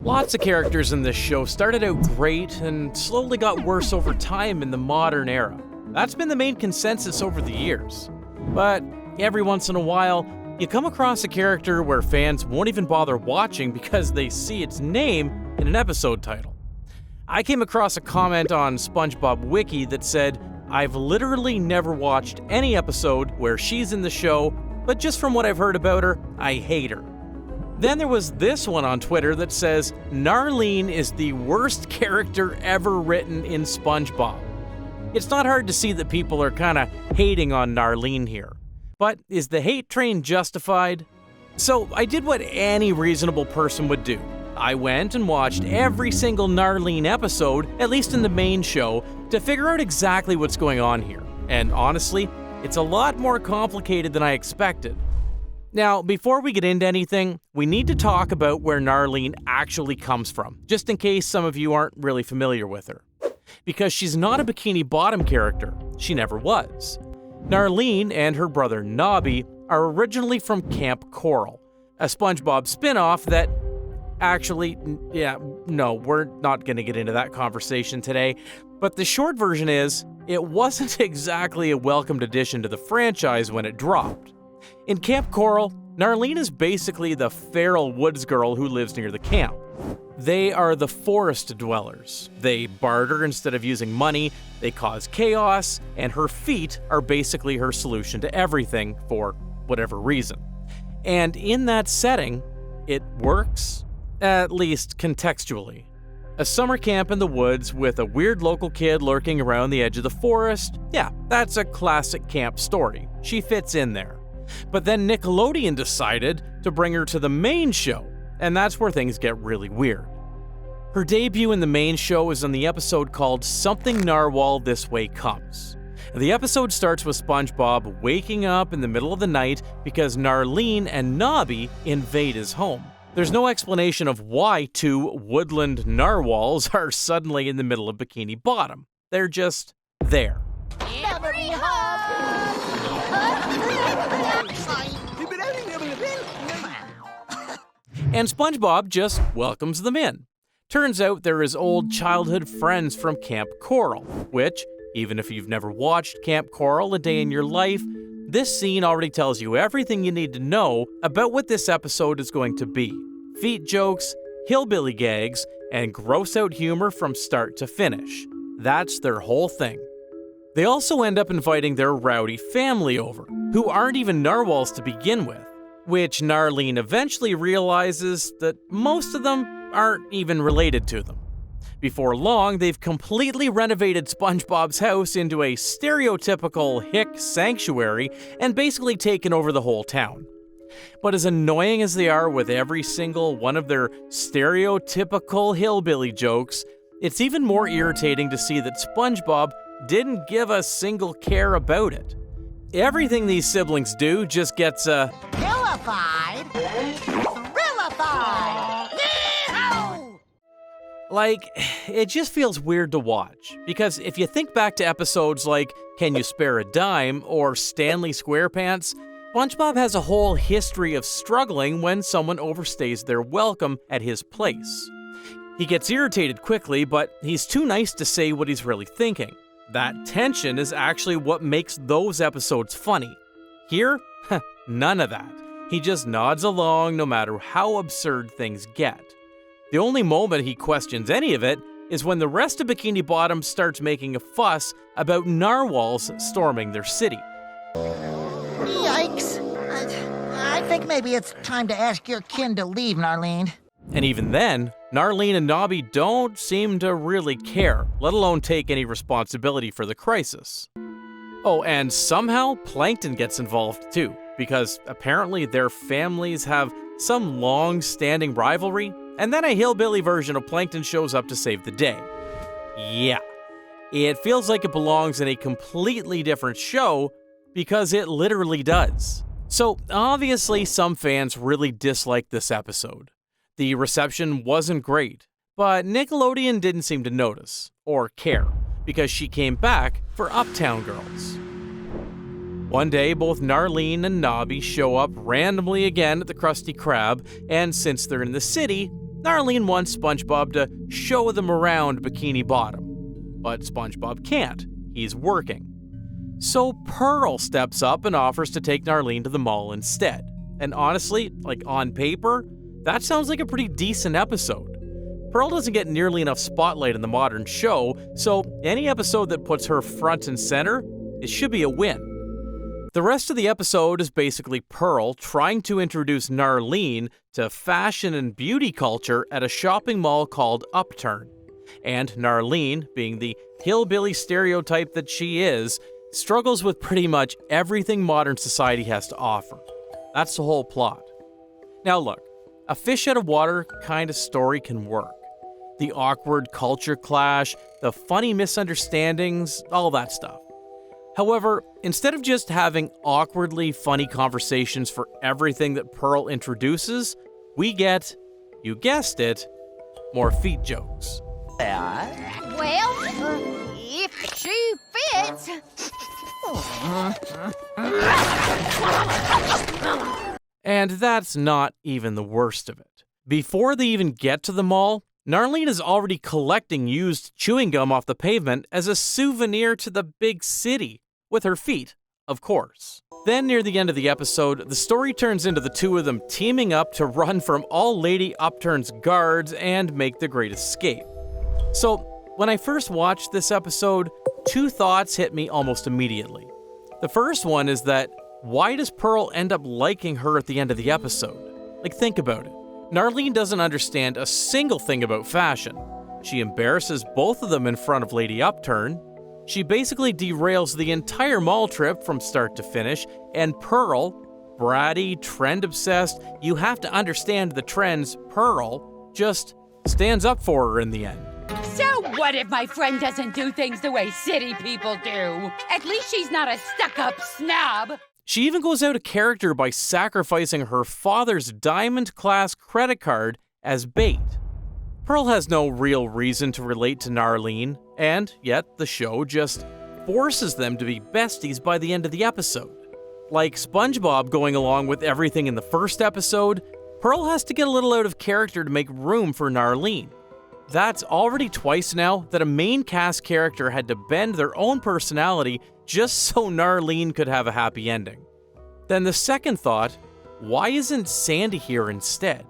Lots of characters in this show started out great and slowly got worse over time in the modern era. That's been the main consensus over the years. But every once in a while, you come across a character where fans won't even bother watching because they see its name in an episode title. I came across a comment on SpongeBob Wiki that said, "I've literally never watched any episode where she's in the show, but just from what I've heard about her, I hate her." Then there was this one on Twitter that says, "Narlene is the worst character ever written in SpongeBob." It's not hard to see that people are kinda hating on Narlene here. But is the hate train justified? So I did what any reasonable person would do. I went and watched every single Narlene episode, at least in the main show, to figure out exactly what's going on here. And honestly, it's a lot more complicated than I expected. Now, before we get into anything, we need to talk about where Narlene actually comes from, just in case some of you aren't really familiar with her. Because she's not a Bikini Bottom character, she never was. Narlene and her brother Nobby are originally from Camp Coral, a SpongeBob spin-off that we're not going to get into that conversation today, but the short version is, it wasn't exactly a welcomed addition to the franchise when it dropped. In Camp Coral, Narlene is basically the feral woods girl who lives near the camp. They are the forest dwellers. They barter instead of using money, they cause chaos, and her feet are basically her solution to everything for whatever reason. And in that setting, it works, at least contextually. A summer camp in the woods with a weird local kid lurking around the edge of the forest, yeah, that's a classic camp story. She fits in there. But then Nickelodeon decided to bring her to the main show, and that's where things get really weird. Her debut in the main show is in the episode called Something Narwhal This Way Comes. The episode starts with SpongeBob waking up in the middle of the night because Narlene and Nobby invade his home. There's no explanation of why two woodland narwhals are suddenly in the middle of Bikini Bottom. They're just there. And SpongeBob just welcomes them in. Turns out they're his old childhood friends from Camp Coral, which, even if you've never watched Camp Coral a day in your life, this scene already tells you everything you need to know about what this episode is going to be. Feet jokes, hillbilly gags, and gross out humor from start to finish. That's their whole thing. They also end up inviting their rowdy family over, who aren't even narwhals to begin with, which Narlene eventually realizes that most of them aren't even related to them. Before long, they've completely renovated SpongeBob's house into a stereotypical hick sanctuary and basically taken over the whole town. But as annoying as they are with every single one of their stereotypical hillbilly jokes, it's even more irritating to see that SpongeBob didn't give a single care about it. Everything these siblings do just gets Hillified, thrillified, yee-haw! Like, it just feels weird to watch, because if you think back to episodes like Can You Spare a Dime or Stanley SquarePants, SpongeBob has a whole history of struggling when someone overstays their welcome at his place. He gets irritated quickly, but he's too nice to say what he's really thinking. That tension is actually what makes those episodes funny. Here, none of that. He just nods along no matter how absurd things get. The only moment he questions any of it is when the rest of Bikini Bottom starts making a fuss about narwhals storming their city. Yikes. I think maybe it's time to ask your kin to leave, Narlene. And even then, Narlene and Nobby don't seem to really care, let alone take any responsibility for the crisis. Oh, and somehow Plankton gets involved too, because apparently their families have some long-standing rivalry, and then a hillbilly version of Plankton shows up to save the day. Yeah, it feels like it belongs in a completely different show, because it literally does. So obviously some fans really dislike this episode. The reception wasn't great, but Nickelodeon didn't seem to notice, or care, because she came back for Uptown Girls. One day, both Narlene and Nobby show up randomly again at the Krusty Krab, and since they're in the city, Narlene wants SpongeBob to show them around Bikini Bottom. But SpongeBob can't. He's working. So Pearl steps up and offers to take Narlene to the mall instead. And honestly, on paper, that sounds like a pretty decent episode. Pearl doesn't get nearly enough spotlight in the modern show, so any episode that puts her front and center, it should be a win. The rest of the episode is basically Pearl trying to introduce Narlene to fashion and beauty culture at a shopping mall called Uptown. And Narlene, being the hillbilly stereotype that she is, struggles with pretty much everything modern society has to offer. That's the whole plot. Now look, a fish out of water kind of story can work. The awkward culture clash, the funny misunderstandings, all that stuff. However, instead of just having awkwardly funny conversations for everything that Pearl introduces, we get, you guessed it, more feet jokes. Well, if the shoe fits. And that's not even the worst of it. Before they even get to the mall, Narlene is already collecting used chewing gum off the pavement as a souvenir to the big city, with her feet, of course. Then near the end of the episode, the story turns into the two of them teaming up to run from all Lady Upturn's guards and make the great escape. So, when I first watched this episode, two thoughts hit me almost immediately. The first one is that, why does Pearl end up liking her at the end of the episode? Think about it. Narlene doesn't understand a single thing about fashion. She embarrasses both of them in front of Lady Upturn. She basically derails the entire mall trip from start to finish, and Pearl, bratty, trend-obsessed, you have to understand the trends, Pearl, just stands up for her in the end. So what if my friend doesn't do things the way city people do? At least she's not a stuck-up snob. She even goes out of character by sacrificing her father's diamond-class credit card as bait. Pearl has no real reason to relate to Narlene, and yet the show just forces them to be besties by the end of the episode. Like SpongeBob going along with everything in the first episode, Pearl has to get a little out of character to make room for Narlene. That's already twice now that a main cast character had to bend their own personality just so Narlene could have a happy ending. Then the second thought, why isn't Sandy here instead?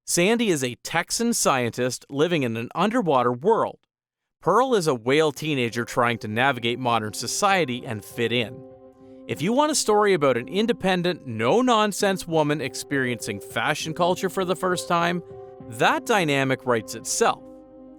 Sandy is a Texan scientist living in an underwater world. Pearl is a whale teenager trying to navigate modern society and fit in. If you want a story about an independent, no-nonsense woman experiencing fashion culture for the first time, that dynamic writes itself.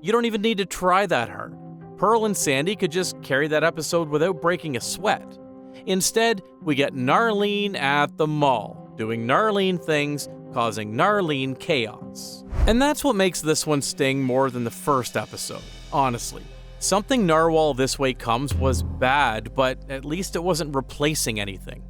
You don't even need to try that hard. Pearl and Sandy could just carry that episode without breaking a sweat. Instead, we get Narlene at the mall, doing Narlene things, causing Narlene chaos. And that's what makes this one sting more than the first episode, honestly. Something Narwhal This Way Comes was bad, but at least it wasn't replacing anything.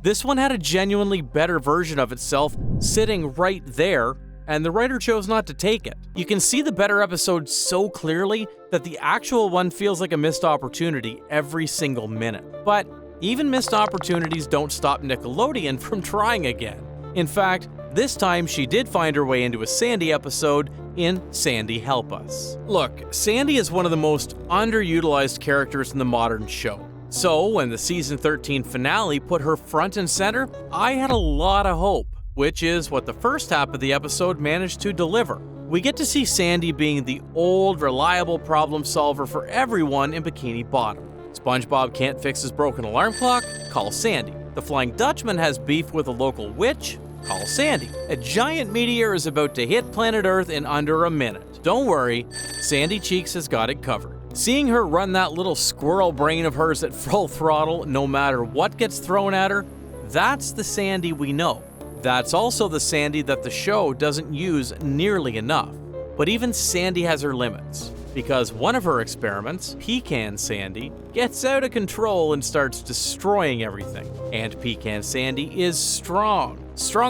This one had a genuinely better version of itself sitting right there, and the writer chose not to take it. You can see the better episode so clearly that the actual one feels like a missed opportunity every single minute. But even missed opportunities don't stop Nickelodeon from trying again. In fact, this time she did find her way into a Sandy episode in Sandy Help Us. Look, Sandy is one of the most underutilized characters in the modern show. So when the season 13 finale put her front and center, I had a lot of hope, which is what the first half of the episode managed to deliver. We get to see Sandy being the old, reliable problem solver for everyone in Bikini Bottom. SpongeBob can't fix his broken alarm clock? Call Sandy. The Flying Dutchman has beef with a local witch? Call Sandy. A giant meteor is about to hit planet Earth in under a minute. Don't worry, Sandy Cheeks has got it covered. Seeing her run that little squirrel brain of hers at full throttle no matter what gets thrown at her, that's the Sandy we know. That's also the Sandy that the show doesn't use nearly enough. But even Sandy has her limits, because one of her experiments, Pecan Sandy, gets out of control and starts destroying everything. And Pecan Sandy is strong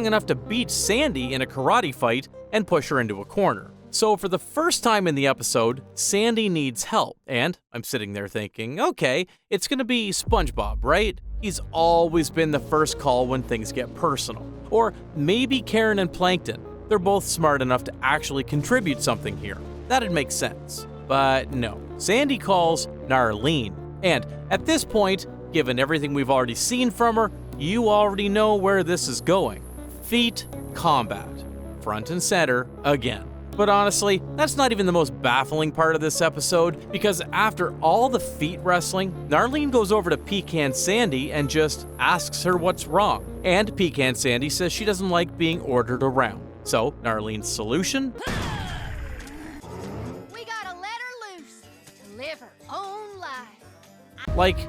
enough to beat Sandy in a karate fight and push her into a corner. So for the first time in the episode, Sandy needs help, and I'm sitting there thinking, okay, it's gonna be SpongeBob, right? He's always been the first call when things get personal. Or maybe Karen and Plankton. They're both smart enough to actually contribute something here. That'd make sense. But no, Sandy calls Narlene. And at this point, given everything we've already seen from her, you already know where this is going. Feet combat. Front and center again. But honestly, that's not even the most baffling part of this episode, because after all the feet wrestling, Narlene goes over to Pecan Sandy and just asks her what's wrong. And Pecan Sandy says she doesn't like being ordered around. So, Narlene's solution? We gotta let her loose to live her own life. Like,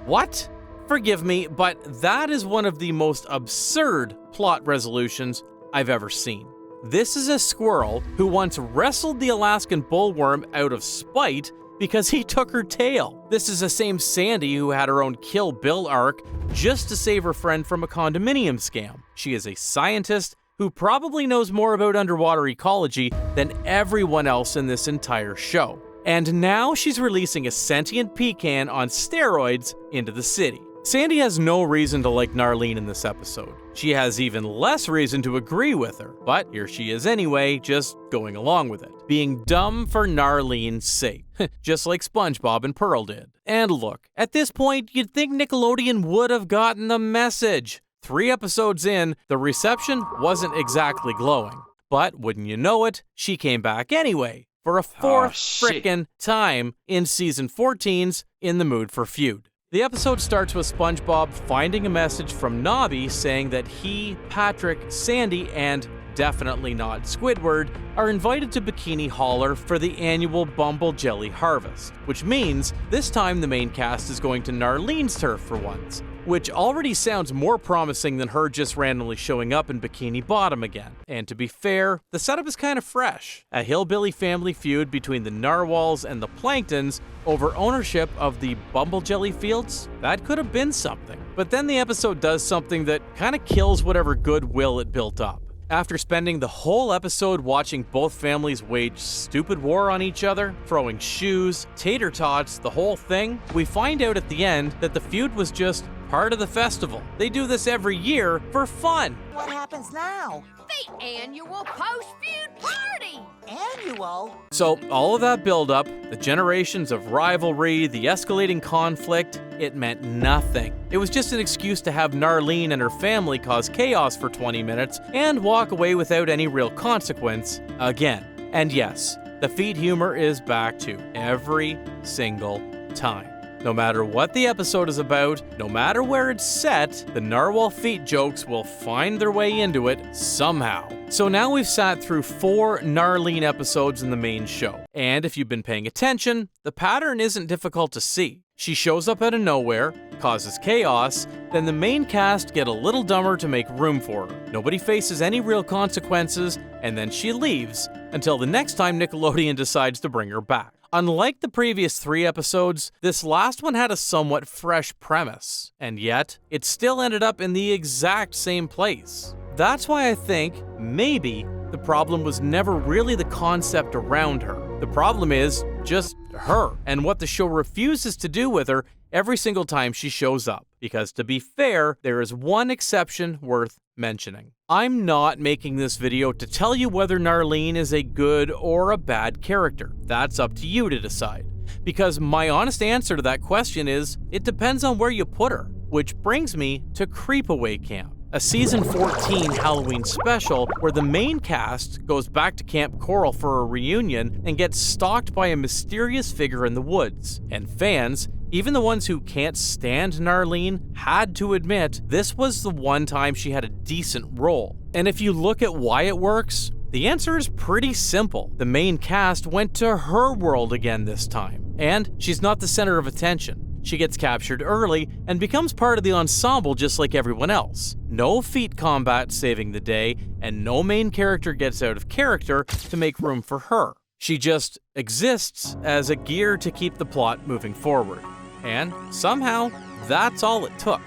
what? Forgive me, but that is one of the most absurd plot resolutions I've ever seen. This is a squirrel who once wrestled the Alaskan bullworm out of spite because he took her tail. This is the same Sandy who had her own Kill Bill arc just to save her friend from a condominium scam. She is a scientist who probably knows more about underwater ecology than everyone else in this entire show. And now she's releasing a sentient pecan on steroids into the city. Sandy has no reason to like Narlene in this episode. She has even less reason to agree with her, but here she is anyway, just going along with it. Being dumb for Narlene's sake, just like SpongeBob and Pearl did. And look, at this point, you'd think Nickelodeon would have gotten the message. 3 episodes in, the reception wasn't exactly glowing. But wouldn't you know it, she came back anyway, for a 4th frickin' time in season 14's In the Mood for Feud. The episode starts with SpongeBob finding a message from Nobby saying that he, Patrick, Sandy, and definitely not Squidward, are invited to Bikini Holler for the annual Bumble Jelly Harvest, which means this time the main cast is going to Narlene's turf for once, which already sounds more promising than her just randomly showing up in Bikini Bottom again. And to be fair, the setup is kind of fresh. A hillbilly family feud between the Narwhals and the Planktons over ownership of the Bumble Jelly fields? That could have been something. But then the episode does something that kind of kills whatever goodwill it built up. After spending the whole episode watching both families wage stupid war on each other, throwing shoes, tater tots, the whole thing, we find out at the end that the feud was just part of the festival. They do this every year for fun. What happens now? The annual post-feud party. Annual? So all of that build-up, the generations of rivalry, the escalating conflict, it meant nothing. It was just an excuse to have Narlene and her family cause chaos for 20 minutes and walk away without any real consequence again. And yes, the feet humor is back to every single time. No matter what the episode is about, no matter where it's set, the Narwhal feet jokes will find their way into it somehow. So now we've sat through 4 Narlene episodes in the main show. And if you've been paying attention, the pattern isn't difficult to see. She shows up out of nowhere, causes chaos, then the main cast get a little dumber to make room for her. Nobody faces any real consequences, and then she leaves, until the next time Nickelodeon decides to bring her back. Unlike the previous 3 episodes, this last one had a somewhat fresh premise, and yet it still ended up in the exact same place. That's why I think, maybe, the problem was never really the concept around her. The problem is just her, and what the show refuses to do with her every single time she shows up. Because to be fair, there is one exception worth mentioning. I'm not making this video to tell you whether Narlene is a good or a bad character. That's up to you to decide. Because my honest answer to that question is, it depends on where you put her. Which brings me to Creepaway Camp, a season 14 Halloween special where the main cast goes back to Camp Coral for a reunion and gets stalked by a mysterious figure in the woods. And fans, even the ones who can't stand Narlene, had to admit this was the one time she had a decent role. And if you look at why it works, the answer is pretty simple. The main cast went to her world again this time, and she's not the center of attention. She gets captured early and becomes part of the ensemble just like everyone else. No feet combat saving the day, and no main character gets out of character to make room for her. She just exists as a gear to keep the plot moving forward. And somehow, that's all it took.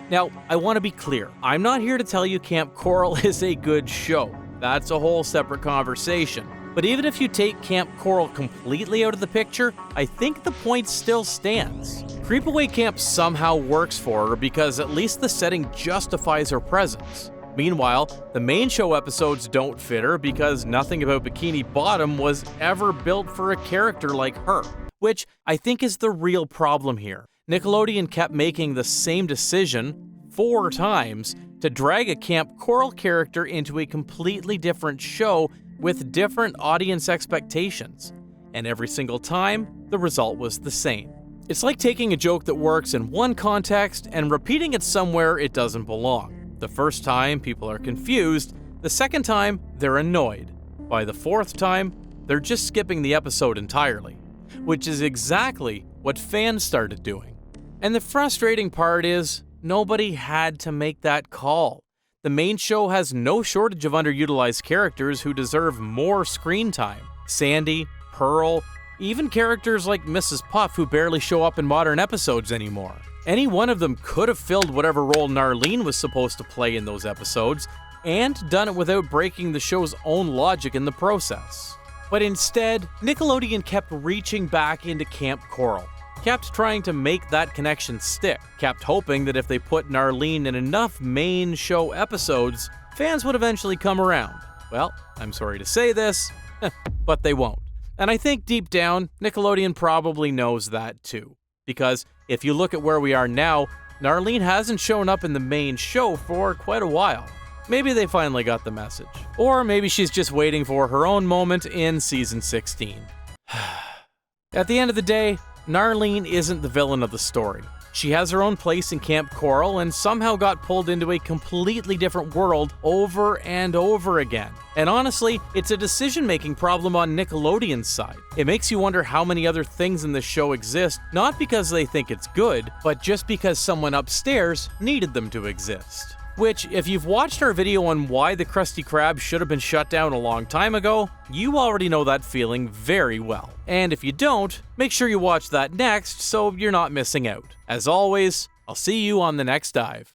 Now, I want to be clear. I'm not here to tell you Camp Coral is a good show. That's a whole separate conversation. But even if you take Camp Coral completely out of the picture, I think the point still stands. Creepaway Camp somehow works for her because at least the setting justifies her presence. Meanwhile, the main show episodes don't fit her because nothing about Bikini Bottom was ever built for a character like her, which I think is the real problem here. Nickelodeon kept making the same decision 4 times to drag a Camp Coral character into a completely different show with different audience expectations, and every single time, the result was the same. It's like taking a joke that works in one context and repeating it somewhere it doesn't belong. The first time, people are confused. The second time, they're annoyed. By the 4th time, they're just skipping the episode entirely, which is exactly what fans started doing. And the frustrating part is, nobody had to make that call. The main show has no shortage of underutilized characters who deserve more screen time. Sandy, Pearl, even characters like Mrs. Puff who barely show up in modern episodes anymore. Any one of them could have filled whatever role Narlene was supposed to play in those episodes, and done it without breaking the show's own logic in the process. But instead, Nickelodeon kept reaching back into Camp Coral, kept trying to make that connection stick, kept hoping that if they put Narlene in enough main show episodes, fans would eventually come around. Well, I'm sorry to say this, but they won't. And I think deep down, Nickelodeon probably knows that too. Because if you look at where we are now, Narlene hasn't shown up in the main show for quite a while. Maybe they finally got the message. Or maybe she's just waiting for her own moment in season 16. At the end of the day, Narlene isn't the villain of the story. She has her own place in Camp Coral and somehow got pulled into a completely different world over and over again. And honestly, it's a decision-making problem on Nickelodeon's side. It makes you wonder how many other things in the show exist, not because they think it's good, but just because someone upstairs needed them to exist. Which, if you've watched our video on why the Krusty Krab should have been shut down a long time ago, you already know that feeling very well. And if you don't, make sure you watch that next so you're not missing out. As always, I'll see you on the next dive.